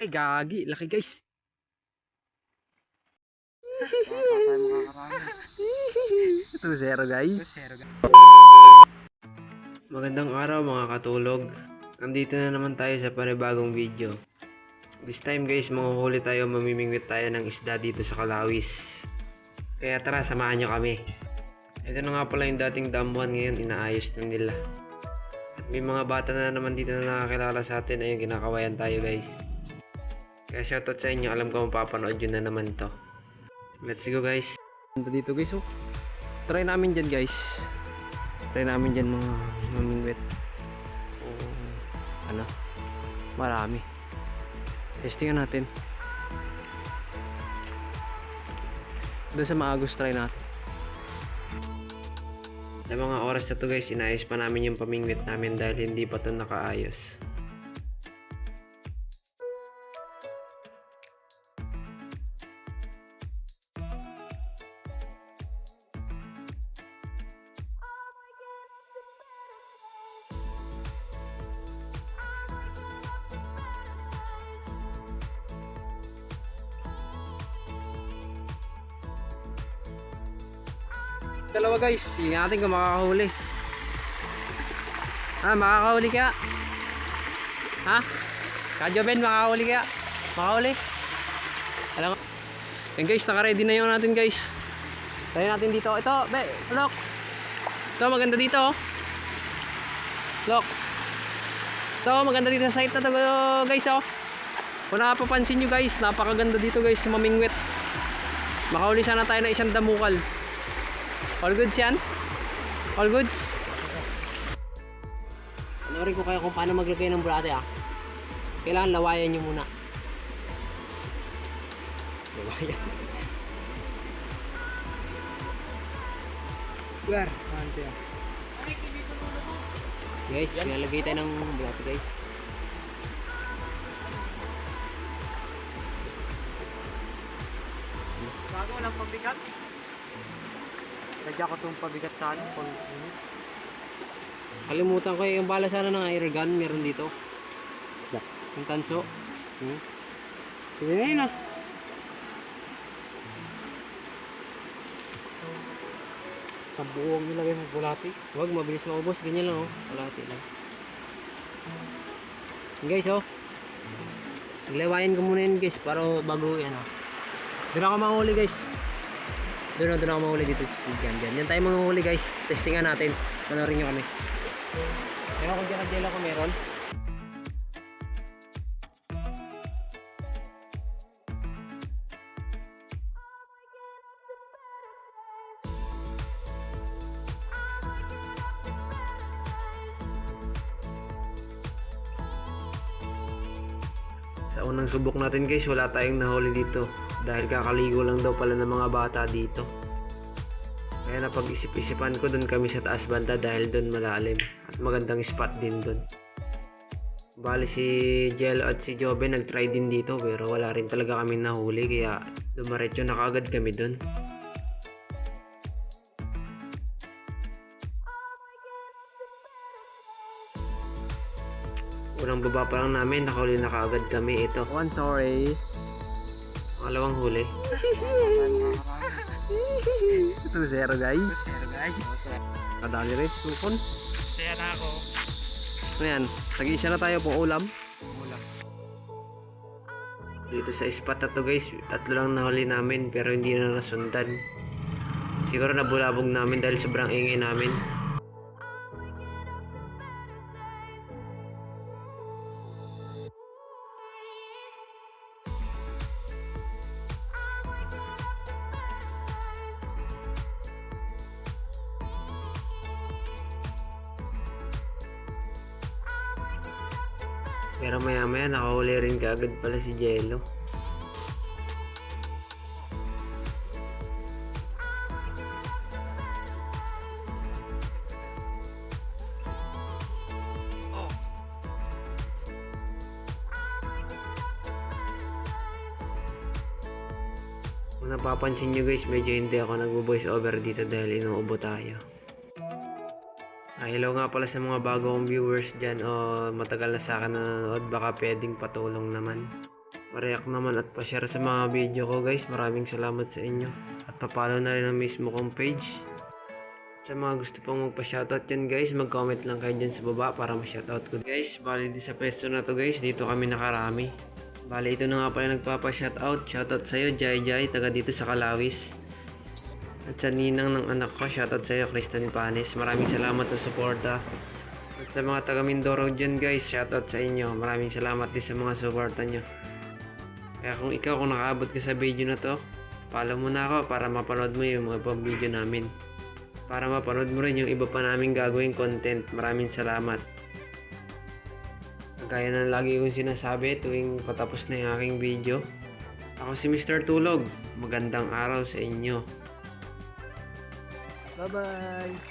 Laki gagi, laki guys. Tayo makakarami. Ito zero guys. Zero guys. Magandang araw mga katulog. Nandito na naman tayo sa panibagong video. This time guys, manguhuli tayo, mamimingwit tayo ng isda dito sa Kalawis. Kaya tara, samahan nyo kami. Ito na nga pala yung dating damuhan, ngayon inaayos na nila. At may mga bata na naman dito na nakakilala sa atin, ayun kinakawayan tayo guys. Kaya shoutout sa inyo, alam ko mapapanood yun na naman to. Let's go guys. Dito guys, oh. Try namin dyan guys. Try namin dyan mga mamingwit. Ano? Marami. Testingan natin. Doon sa maagos try natin. Sa mga oras na to guys, inayos pa namin yung pamingwit namin dahil hindi pa to nakaayos. Dalawa guys, tingnan natin kung makakahuli. Makakahuli kaya? Ha? Kadyo Ben, makakahuli kaya? Makakahuli? Alam mo? Yan guys, naka-ready na yung natin guys. Tayo natin dito. Ito, be, look. Ito, maganda dito. Look. Ito, maganda dito sa site na to guys. Kung nakapapansin nyo guys, napakaganda dito guys sa mamingwit. Makahuli sana tayo na isang damukal. All goods yan? All goods? Panorin ko kayo kung paano maglagay ng brate Kailangan lawayan nyo muna. Lawayan. Where? Guys, nalagay tayo ng brate guys. Bago walang pabigat. Sadya ko itong pabigat sa akin. Kalimutan ko yung bala sana ng air gun. Meron dito. Yung tanso. Sige na yun Sa buong nilagay mo bulati. Huwag, mabilis maubos. Ganyan lang bulati lang. Guys Naglawayan ko muna yun guys. Para bago yan Doon ako manghuli guys. Doon ako manghuli dito. Yan tayo manghuli guys. Testingan natin. Panorin nyo kami. Ewan ko dyan ako meron. Sa unang subok natin guys, wala tayong nahuli dito dahil kakaligo lang daw pala ng mga bata dito. Kaya napag-isip-isipan ko, doon kami sa taas banda dahil doon malalim at magandang spot din doon. Bali si Jello at si Jobe nag-try din dito pero wala rin talaga kami nahuli kaya dumiretso na kaagad kami doon. Unang baba pa lang namin, nakahuli na kaagad kami. Ito. One sorry. Pangalawang huli. Ito zero guys. Zero guys. Kadali rin. Sukon. Kaya na ako. Ano yan? Nag-iisa na tayo pong ulam. Ulam. Dito sa spot na to guys, tatlo lang nahuli namin pero hindi na nasundan. Siguro nabulabog namin dahil sobrang ingay namin. Pero maya maya nakahuli rin kaagad pala si Jello. Kung napapansin nyo guys, medyo hindi ako nagvo-voice over dito dahil inuubo tayo. Hello nga pala sa mga bago kong viewers dyan o matagal na sa akin na nanonood, baka pwedeng patulong naman. pa-react naman at pa-share sa mga video ko guys. Maraming salamat sa inyo. At pa-follow na rin ang mismo kong page. Sa mga gusto pong magpa-shoutout dyan guys, mag-comment lang kayo dyan sa baba para ma-shoutout ko. Guys, bali din sa pwesto na to guys, dito kami nakarami. Bali ito na nga pala nagpapa-shoutout. Shoutout sa'yo, Jai Jai, taga dito sa Kalawis. At sa ninang ng anak ko, shoutout sa'yo, Kristen Panes. Maraming salamat sa suporta. At sa mga taga Mindoro dyan guys, shoutout sa inyo. Maraming salamat din sa mga suporta nyo. Kaya kung nakaabot ka sa video na to, follow mo na ako para mapanood mo yung mga ibang video namin. Para mapanood mo rin yung iba pa naming gagawing content. Maraming salamat. Gaya ng lagi kong sinasabi tuwing patapos na yung aking video. Ako si Mr. Tulog. Magandang araw sa inyo. Bye-bye!